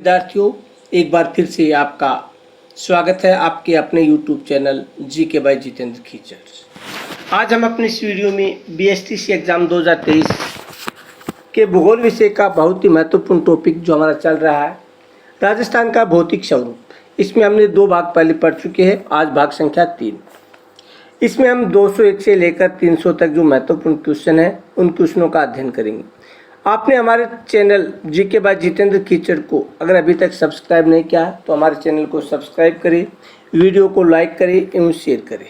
विद्यार्थियों, एक बार फिर से आपका स्वागत है आपके अपने YouTube channel GK by Jitendra Khichar. आज हम अपने इस वीडियो में बीएसटीसी एग्ज़ाम 2023 के भूगोल विषय का बहुत ही महत्वपूर्ण टॉपिक जो हमारा चल रहा है, राजस्थान का भौतिक स्वरूप। इसमें हमने 2 भाग पहले पढ़ चुके हैं, आज भाग संख्या 3। इसमें हम 201 से लेकर 300 तक जो महत्वपूर्ण क्वेश्चन है उन क्वेश्चनों का अध्ययन करेंगे। आपने हमारे channel GK by Jitendra Khichar को अगर अभी तक सब्सक्राइब नहीं किया तो हमारे चैनल को सब्सक्राइब करें, वीडियो को लाइक करें एवं शेयर करें।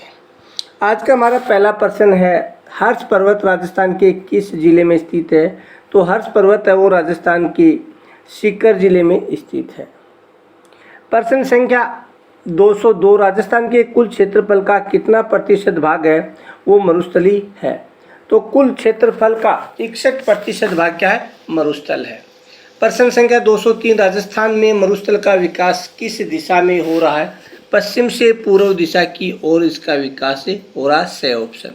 आज का हमारा पहला प्रश्न है, हर्ष पर्वत राजस्थान के किस जिले में स्थित है? तो हर्ष पर्वत है वो राजस्थान के सीकर जिले में स्थित है। प्रश्न संख्या 202, राजस्थान के कुल क्षेत्रफल का कितना प्रतिशत भाग है वो मरुस्थली है? तो कुल क्षेत्रफल का 61% भाग क्या है? मरुस्थल है। प्रश्न संख्या 203, राजस्थान में मरुस्थल का विकास किस दिशा में हो रहा है? पश्चिम से पूर्व दिशा की ओर इसका विकास हो रहा है। सही ऑप्शन।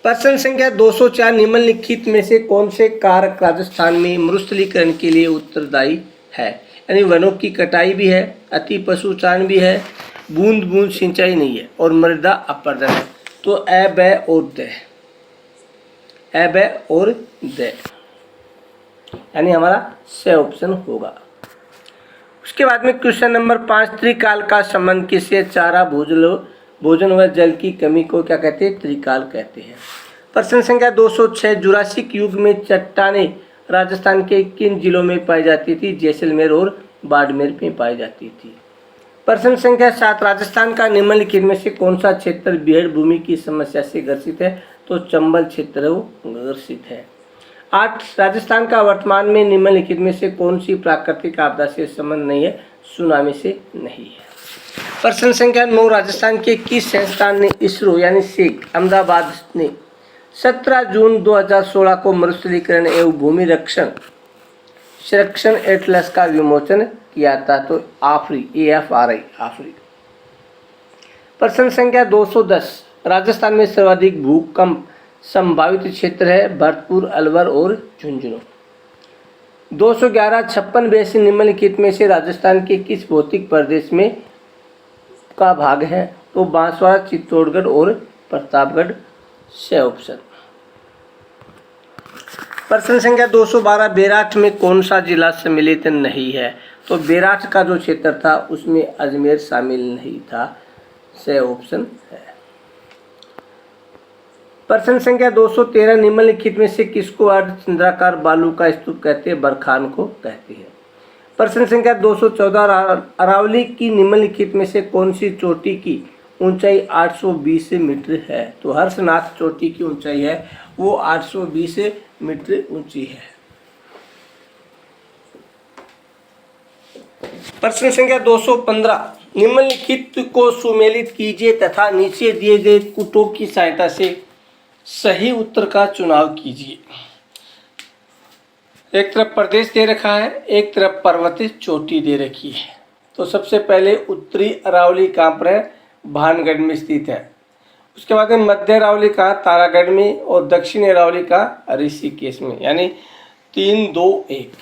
प्रश्न संख्या 204, निम्नलिखित में से कौन से कारक राजस्थान में मरुस्थलीकरण के लिए उत्तरदायी है? यानी वनों की कटाई भी है, अति पशुचारण भी है, बूंद बूंद सिंचाई नहीं है और मृदा अपर्दन है। तो अ, ब और द, अ, ब और द, यानी हमारा सही ऑप्शन होगा। उसके बाद में क्वेश्चन नंबर 5, त्रिकाल का संबंध किससे? चारा, भोजन व जल की कमी को क्या कहते हैं? त्रिकाल कहते हैं। प्रश्न संख्या 206, जुरासिक युग में चट्टानें राजस्थान के किन जिलों में पाई जाती थी? जैसलमेर और बाड़मेर में पाई जाती थी। प्रश्न संख्या 7, राजस्थान का निम्नलिखित में से कौन सा क्षेत्र बीहड़ भूमि की समस्या से ग्रसित है? तो चंबल क्षेत्र वो ग्रसित है। 8, राजस्थान का वर्तमान में निम्नलिखित में से कौन सी प्राकृतिक आपदा से संबंध नहीं है? सुनामी से नहीं है। प्रश्न संख्या 9, राजस्थान के किस संस्थान ने इसरो यानी सेक अहमदाबाद ने 17 जून 2016 को मरुस्थलीकरण एवं भूमि संरक्षण एटलस का विमोचन किया था? तो आफरी, AFRI, आफरी। प्रश्न संख्या 210, राजस्थान में सर्वाधिक भूकंप संभावित क्षेत्र है? भरतपुर, अलवर और झुंझुनू। 211, 56 बेसिन निम्नलिखित में से राजस्थान के किस भौतिक प्रदेश में का भाग है? तो बांसवाड़ा, चित्तौड़गढ़ और प्रतापगढ़। सही ऑप्शन। प्रश्न संख्या 212, बेराठ में कौन सा जिला सम्मिलित नहीं है? तो बेराठ का जो क्षेत्र था उसमें अजमेर शामिल नहीं था। सही ऑप्शन है। प्रश्न संख्या 213, निम्नलिखित में से किसको अर्धचंद्राकार बालू का स्तूप कहते हैं? बरखान को कहते हैं। प्रश्न संख्या 214, अरावली की निम्नलिखित में से कौन सी चोटी की ऊंचाई 820 मीटर है? तो हर्षनाथ चोटी की ऊंचाई है वो 820 मीटर ऊंची है। प्रश्न संख्या 215, निम्नलिखित को सुमेलित कीजिए तथा नीचे दिए गए कूटों की सहायता से सही उत्तर का चुनाव कीजिए। एक तरफ प्रदेश दे रखा है, एक तरफ पर्वतीय चोटी दे रखी है। तो सबसे पहले उत्तरी अरावली कहाँ पर है? भानगढ़ में स्थित है। उसके बाद में मध्य अरावली कहाँ? तारागढ़ में। और दक्षिणी अरावली कहाँ? ऋषिकेश में। यानी 3, 2, 1।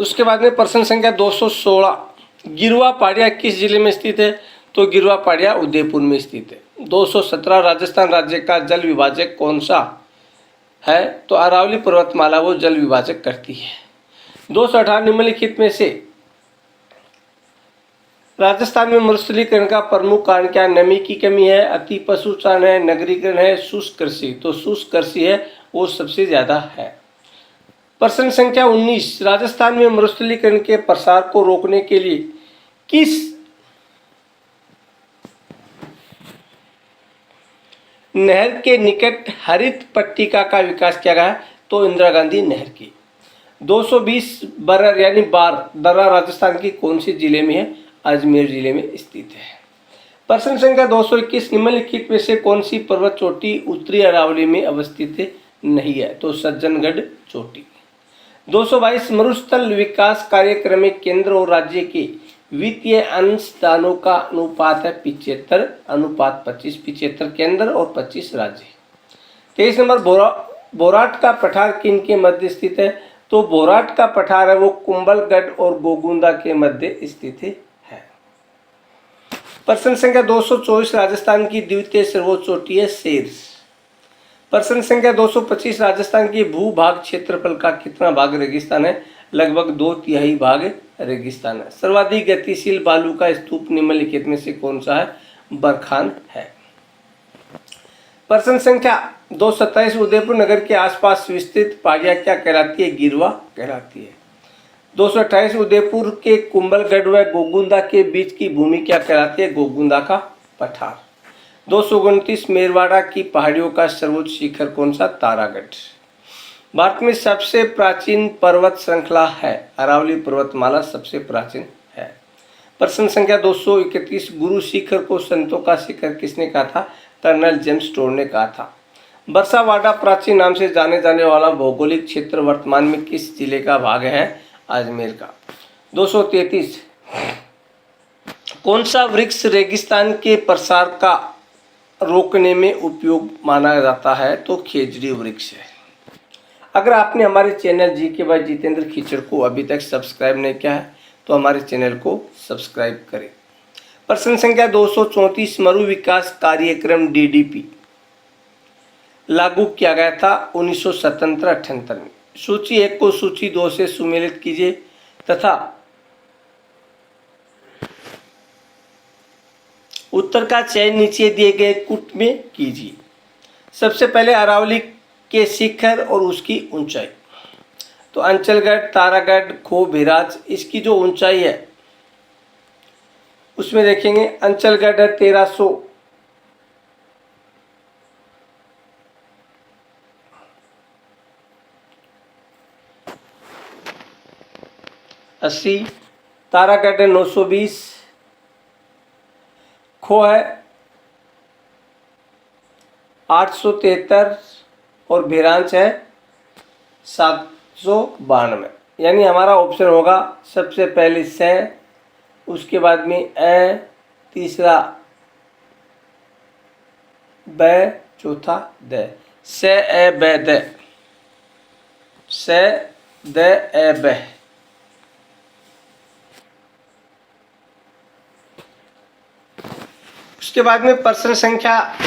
उसके बाद में प्रश्न संख्या 216, गिरवा पाड़िया किस जिले में स्थित है? तो गिरवा पाड़िया उदयपुर में स्थित है। 217, राजस्थान राज्य का जल विभाजक कौन सा है? तो अरावली पर्वतमाला वो जल विभाजक करती है। 218, निम्नलिखित में से राजस्थान में मरुस्थलीकरण का प्रमुख कारण क्या? नमी की कमी है, अति पशुचारण है, नगरीकरण है, शुष्क कृषि। तो शुष्क कृषि है वो सबसे ज्यादा है। प्रश्न संख्या 19, राजस्थान में मरुस्थलीकरण के प्रसार को रोकने के लिए किस नहर के निकट हरित पट्टिका का विकास किया गया? तो इंदिरा गांधी नहर की। 220, बरर यानी बार दर्रा राजस्थान की कौन सी जिले में है? अजमेर जिले में स्थित है। प्रश्न संख्या 221, निम्नलिखित में से कौन सी पर्वत चोटी उत्तरी अरावली में अवस्थित नहीं है? तो सज्जनगढ़ चोटी। 222, मरुस्थल विकास कार्यक्रम में केंद्र और राज्य के वित्तीय अंशदानों का अनुपात है 75 अनुपात 25, 75 केंद्र और 25 राज्य। 23 नंबर, बोराट का पठार किन के मध्य स्थित है? तो बोराट का पठार है वो कुंभलगढ़ और गोगुंदा के मध्य स्थित है। प्रश्न संख्या 224, राजस्थान की द्वितीय सर्वोच्च चोटी है शीर्ष। प्रश्न संख्या 225, राजस्थान की भूभाग क्षेत्रफल का कितना भाग रेगिस्तान है? लगभग 2/3 भाग रेगिस्तान है। सर्वाधिक गतिशील बालू का स्तूप निम्नलिखित में से कौन सा है? बरखान है। प्रश्न संख्या 227, उदयपुर नगर के आसपास विस्तृत पहाड़ियां क्या कहलाती है? गिरवा कहलाती है। 228, उदयपुर के कुंभलगढ़ व गोगुंदा के बीच की भूमि क्या कहलाती है? गोगुंदा का पठार। 229, मेरवाड़ा की पहाड़ियों का सर्वोच्च शिखर कौन सा? तारागढ़। भारत में सबसे प्राचीन पर्वत श्रृंखला है अरावली पर्वतमाला सबसे प्राचीन है। प्रश्न संख्या 231, गुरु शिखर को संतों का शिखर किसने कहा था? कर्नल जेम्स टोर ने कहा था। बरसावाड़ा प्राचीन नाम से जाने जाने वाला भौगोलिक क्षेत्र वर्तमान में किस जिले का भाग है? अजमेर का। 233, कौन सा वृक्ष रेगिस्तान के प्रसार का रोकने में उपयोग माना जाता है? तो खेजड़ी वृक्ष है। अगर आपने हमारे channel GK by Jitendra Khichar को अभी तक सब्सक्राइब नहीं किया है तो हमारे चैनल को सब्सक्राइब करें। प्रश्न संख्या 234, मरु विकास कार्यक्रम DDP लागू किया गया था 1977-78 में। सूची 1 को सूची 2 से सुमेलित कीजिए तथा उत्तर का चयन नीचे दिए गए कूट में कीजिए। सबसे पहले अरावली के शिखर और उसकी ऊंचाई। तो अंचलगढ़, तारागढ़, खोबिराज, इसकी जो ऊंचाई है उसमें देखेंगे अंचलगढ़ है 1380, तारागढ़ है 920, खो है 873 और भिरांच है 792। यानी हमारा ऑप्शन होगा सबसे पहले से, उसके बाद में ए, तीसरा ब, चौथा द। से ए ब द, से द ए ब। उसके बाद में प्रश्न संख्या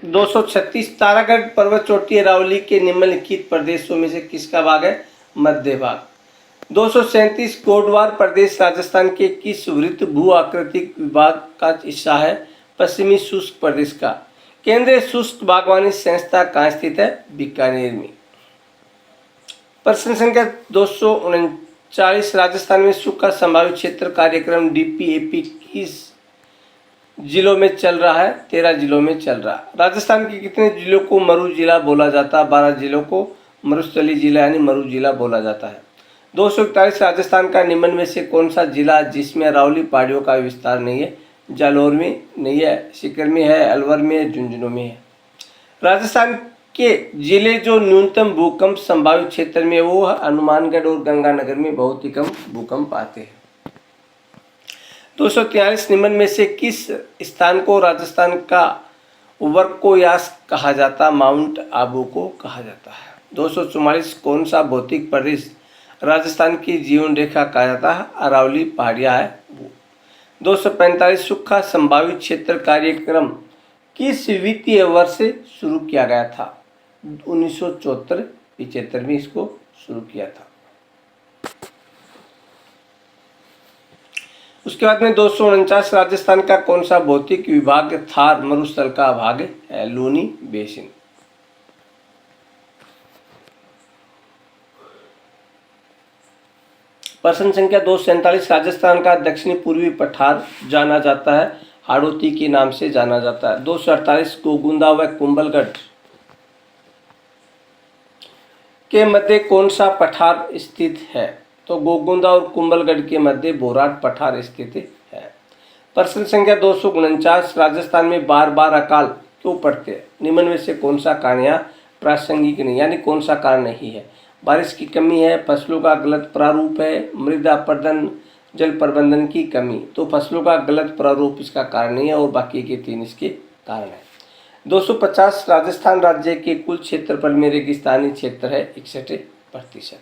236, तारागढ़ पर्वत चोटी अरावली के निम्नलिखित प्रदेशों में से किसका भाग है? मध्य भाग। 237, गोडवार प्रदेश राजस्थान के किस वृत्त भू आकृतिक विभाग का हिस्सा है? पश्चिमी शुष्क प्रदेश का। केंद्रीय शुष्क बागवानी संस्था कहाँ स्थित है? बीकानेर में। प्रश्न संख्या 239, राजस्थान में सूखा संभावित क्षेत्र कार्यक्रम DPAP किस जिलों में चल रहा है? 13 जिलों में चल रहा है। राजस्थान के कितने जिलों को मरु जिला बोला जाता है? 12 जिलों को मरुस्थली जिला यानी मरु जिला बोला जाता है। 241, राजस्थान का निम्न में से कौन सा जिला जिसमें अरावली पहाड़ियों का विस्तार नहीं है? जालौर में नहीं है, सीकर में है, अलवर में है, झुंझुनू में है। राजस्थान के जिले जो न्यूनतम भूकंप संभावित क्षेत्र में वो हनुमानगढ़ और गंगानगर में बहुत ही कम भूकंप आते हैं। 243, निम्न में से किस स्थान को राजस्थान का वर्कोयास कहा जाता? माउंट आबू को कहा जाता है। 244, कौन सा भौतिक प्रदेश राजस्थान की जीवन रेखा कहा जाता है? अरावली पहाड़ियाँ है वो। 245, सूखा संभावित क्षेत्र कार्यक्रम किस वित्तीय वर्ष से शुरू किया गया था? 1974-75 में इसको शुरू किया था। उसके बाद में 249, राजस्थान का कौन सा भौतिक विभाग थार मरुस्थल का भाग है? लूनी बेसिन। प्रश्न संख्या 247, राजस्थान का दक्षिणी पूर्वी पठार जाना जाता है हाड़ौती के नाम से जाना जाता है। 248, गोगुंदा व कुंभलगढ़ के मध्य कौन सा पठार स्थित है? तो गोगुंदा और कुंभलगढ़ के मध्य बोराट पठार स्थित है। प्रश्न संख्या 249, राजस्थान में बार बार अकाल क्यों पड़ते हैं? निम्न में से कौन सा कारण यहाँ प्रासंगिक नहीं, यानी कौन सा कारण नहीं है? बारिश की कमी है, फसलों का गलत प्रारूप है, मृदा अपरदन, जल प्रबंधन की कमी। तो फसलों का गलत प्रारूप इसका कारण नहीं है और बाकी के 3 इसके कारण है। 250 राजस्थान राज्य के कुल क्षेत्रफल में रेगिस्तानी क्षेत्र है 61%।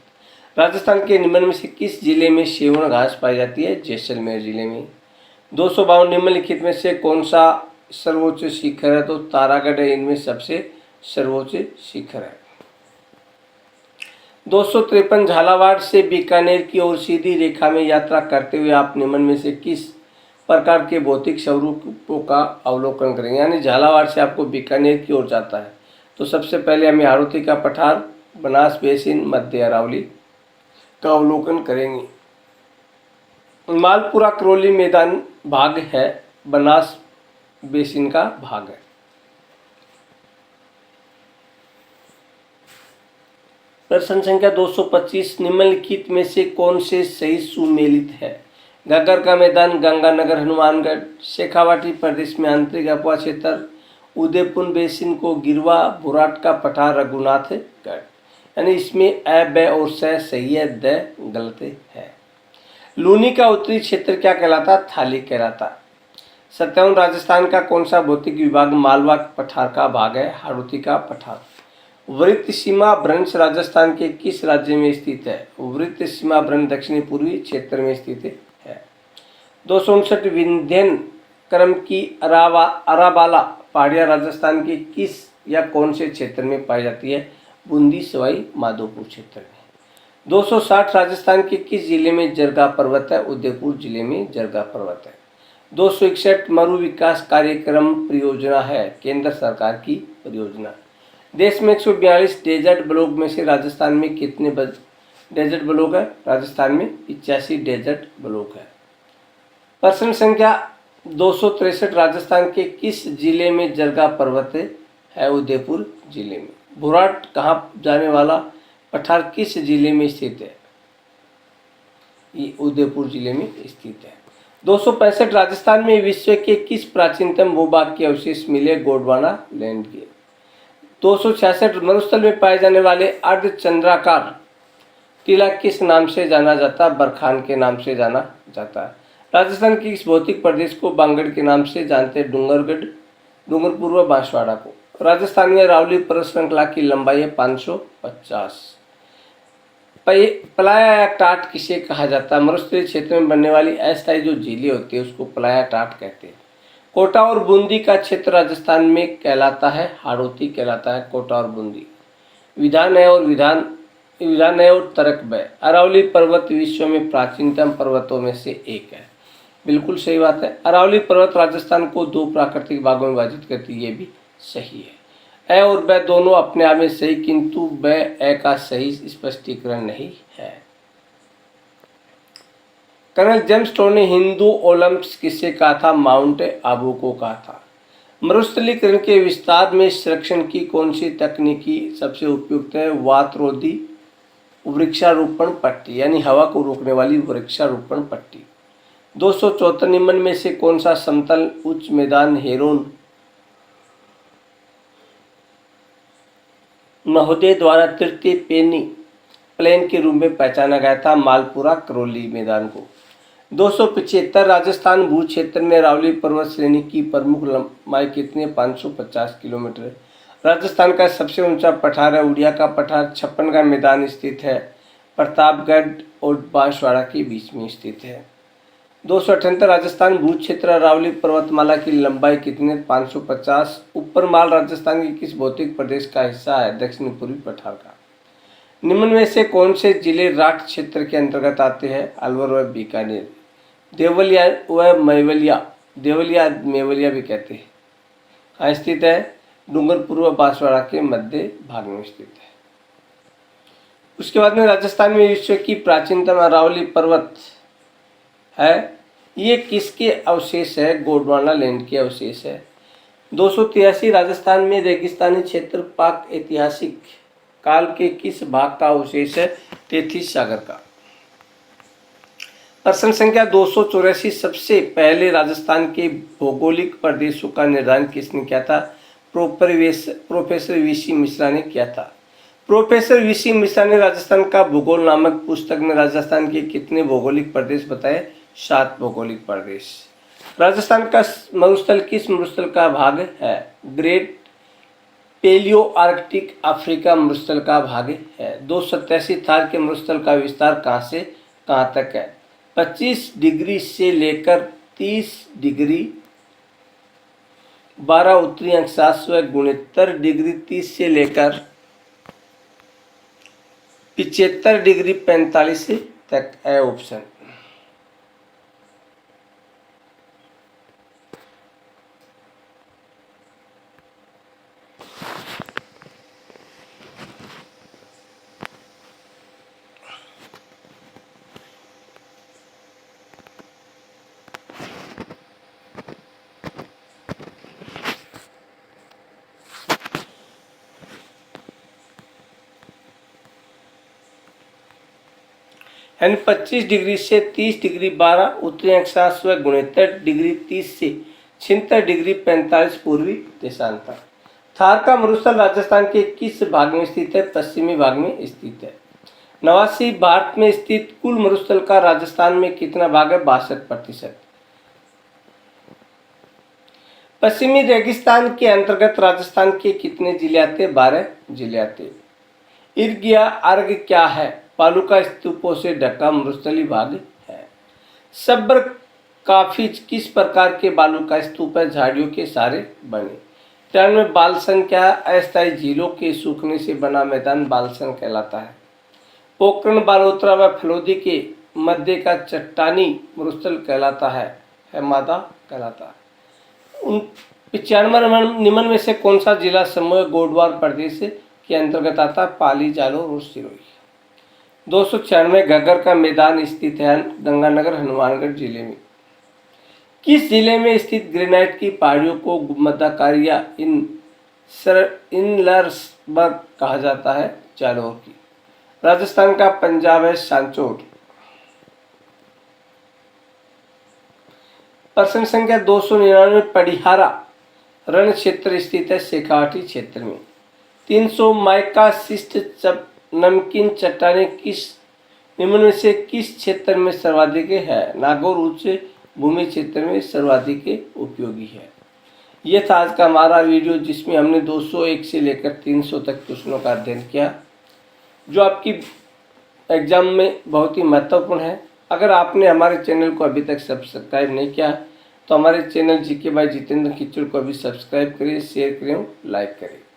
राजस्थान के निम्न में से किस जिले में सेवण घास पाई जाती है? जैसलमेर जिले में। 252 निम्नलिखित में से कौन सा सर्वोच्च शिखर है? तो तारागढ़ इनमें सबसे सर्वोच्च शिखर है। 253 झालावाड़ से बीकानेर की ओर सीधी रेखा में यात्रा करते हुए आप निम्न में से किस प्रकार के भौतिक स्वरूपों का अवलोकन करेंगे? यानी झालावाड़ से आपको बीकानेर की ओर जाता है तो सबसे पहले हमें हाड़ौती का पठार, बनास बेसिन, मध्य अरावली का अवलोकन करेंगे। मालपुरा करौली मैदान भाग है, बनास बेसिन का भाग है। प्रश्न संख्या 225 निम्नलिखित में से कौन से सही सुमेलित है? घग्गर का मैदान, गंगानगर, हनुमानगढ़, शेखावाटी प्रदेश में आंतरिक अफवाह क्षेत्र, उदयपुर बेसिन को गिरवा, बुराट का पठार, रघुनाथगढ़। यानी इसमें अ, ब और स सही है, द गलत है। लूनी का उत्तरी क्षेत्र क्या कहलाता? थाली कहलाता। 57 राजस्थान का कौन सा भौतिक विभाग मालवा पठार का भाग है? हाड़ौती का पठार। वृत्त सीमा भ्रंश राजस्थान के किस राज्य में स्थित है? वृत्त सीमा भ्रंश दक्षिणी पूर्वी क्षेत्र में स्थित है। 259 विंध्यन क्रम की अराबाला पहाड़ियाँ राजस्थान के किस या कौन से क्षेत्र में पाई जाती है? बूंदी सवाई माधोपुर क्षेत्र में। 260 राजस्थान के किस जिले में जरगा पर्वत है? उदयपुर जिले में जरगा पर्वत है। 261 मरु विकास कार्यक्रम परियोजना है, केंद्र सरकार की परियोजना। देश में 142 डेजर्ट ब्लॉक में से राजस्थान में कितने डेजर्ट ब्लॉक है? राजस्थान में 85 डेजर्ट ब्लॉक है। प्रश्न संख्या 263 राजस्थान के किस जिले में जरगा पर्वत है? उदयपुर जिले में। बुराट कहाँ जाने वाला पठार किस जिले में स्थित है? ये उदयपुर जिले में स्थित है। 265 राजस्थान में विश्व के किस प्राचीनतम भूभाग के अवशेष मिले? गोंडवाना लैंड के। 266 मरुस्थल में पाए जाने वाले अर्धचंद्राकार टीला किस नाम से जाना जाता? बरखान के नाम से जाना जाता है। राजस्थान के इस भौतिक प्रदेश को बांगड़ के नाम से जानते हैं? डूंगरगढ़, डूंगरपुर व बांसवाड़ा को। राजस्थान में अरावली पर्वत श्रृंखला की लंबाई है 550। पलाया या टाट किसे कहा जाता है? मरुस्थलीय क्षेत्र में बनने वाली अस्थायी जो झीलें होती है उसको पलाया टाट कहते हैं। कोटा और बूंदी का क्षेत्र राजस्थान में कहलाता है? हाड़ौती कहलाता है। कोटा और बूंदी। विधान है और तरकब। अरावली पर्वत विश्व में प्राचीनतम पर्वतों में से एक है। बिल्कुल सही बात है। अरावली पर्वत राजस्थान को 2 प्राकृतिक भागों में विभाजित करती है, ये भी सही है। अ और ब दोनों अपने आप में सही, किंतु ब अ का सही स्पष्टीकरण नहीं है। कर्नल जेम्स टोन ने हिंदू ओलंपिक्स किसे कहा था? माउंट आबू को कहा था। मरुस्थलीकरण के विस्तार में संरक्षण की कौन सी तकनीकी सबसे उपयुक्त है? वातरोधी वृक्षारोपण पट्टी, यानी हवा को रोकने वाली वृक्षारोपण पट्टी। 274 निम्न में से कौन सा समतल उच्च मैदान हेरोन महोदय द्वारा तृतीय पेनी प्लेन के रूप में पहचाना गया था? मालपुरा करौली मैदान को। 275 राजस्थान भू क्षेत्र में अरावली पर्वत श्रेणी की प्रमुख लंबाई कितनी? 550 किलोमीटर। राजस्थान का सबसे ऊंचा पठार है उड़िया का पठार। 56 का मैदान स्थित है, प्रतापगढ़ और बांसवाड़ा के बीच में स्थित है। 278 राजस्थान भू क्षेत्र अरावली पर्वतमाला की लंबाई कितनी? 550। ऊपर माल राजस्थान के किस भौतिक प्रदेश का हिस्सा है? दक्षिण पूर्वी पठार का। निम्न में से कौन से जिले राठ क्षेत्र के अंतर्गत आते हैं? अलवर व बीकानेर। देवलिया व मेवलिया, देवलिया मेवलिया भी कहते हैं, कहाँ स्थित है? डूंगरपुर व बांसवाड़ा के मध्य भाग में स्थित है। उसके बाद में राजस्थान में विश्व की प्राचीनतम अरावली पर्वत है, ये किसके अवशेष है? गोंडवाना लैंड के अवशेष है। 283 राजस्थान में रेगिस्तानी क्षेत्र पाक ऐतिहासिक काल के किस भाग का अवशेष है? तेथिस सागर का। प्रश्न संख्या 284 सबसे पहले राजस्थान के भौगोलिक प्रदेशों का निर्धारण किसने किया था? प्रोफेसर वीसी मिश्रा ने किया था। प्रोफेसर वीसी मिश्रा ने राजस्थान का भूगोल नामक पुस्तक में राजस्थान के कितने भौगोलिक प्रदेश बताए? 7 भौगोलिक प्रदेश। राजस्थान का मरुस्थल किस मरुस्थल का भाग है? ग्रेट पेलियो आर्कटिक अफ्रीका मरुस्थल का भाग है। 287 थार के मरुस्थल का विस्तार कहाँ से कहाँ तक है? 25 डिग्री से लेकर 30 डिग्री 12 उत्तरी अक्षांश व 69 डिग्री 30 से लेकर 75 डिग्री 45 तक है ऑप्शन। यानी 25 डिग्री से 30 डिग्री 12 उत्तरी अक्षांश व 69 डिग्री 30 से 76 डिग्री 45 पूर्वी देशांतर। थार का मरुस्थल राजस्थान के किस भाग में स्थित है? पश्चिमी भाग में स्थित है। 89 भारत में स्थित कुल मरुस्थल का राजस्थान में कितना भाग है? 62%। पश्चिमी रेगिस्तान के अंतर्गत राजस्थान के कितने जिले आते? 12 जिले आते। इर्ग या अर्ग क्या है? पालुका स्तूपों से ढका मरुस्थली भाग है। सब्र काफी किस प्रकार के बालू का स्तूप है? झाड़ियों के सारे बने। टर्न में बालसन क्या? अस्थायी झीलों के सूखने से बना मैदान बालसन कहलाता है। पोखरण बालोतरा व फलोदी के मध्य का चट्टानी मरुस्थल कहलाता है मादा कहलाता है। 95 निम्न में से कौन सा जिला समूह गोडवार प्रदेश के अंतर्गत आता है? पाली, जालौर और सिरोही। 296 घग्गर का मैदान स्थित है गंगानगर हनुमानगढ़ जिले में। किस जिले में स्थित ग्रेनाइट की पहाड़ियों को गुम्बदाकार या इनलर्सबर्ग कहा जाता है? जालौर की। राजस्थान का पंजाब है सांचौर। प्रश्न संख्या 299 पडिहारा रण क्षेत्र स्थित है शेखावाटी क्षेत्र में। 300 माइका शिष्ट नमकीन चट्टाने किस निम्न में से किस क्षेत्र में सर्वाधिक है? नागौर उच्च भूमि क्षेत्र में सर्वाधिक उपयोगी है। यह था आज का हमारा वीडियो, जिसमें हमने 201 से लेकर 300 तक प्रश्नों का अध्ययन किया, जो आपकी एग्जाम में बहुत ही महत्वपूर्ण है। अगर आपने हमारे चैनल को अभी तक सब्सक्राइब नहीं किया तो हमारे channel GK by Jitendra Khichar को अभी सब्सक्राइब करिए, शेयर करें, लाइक करें।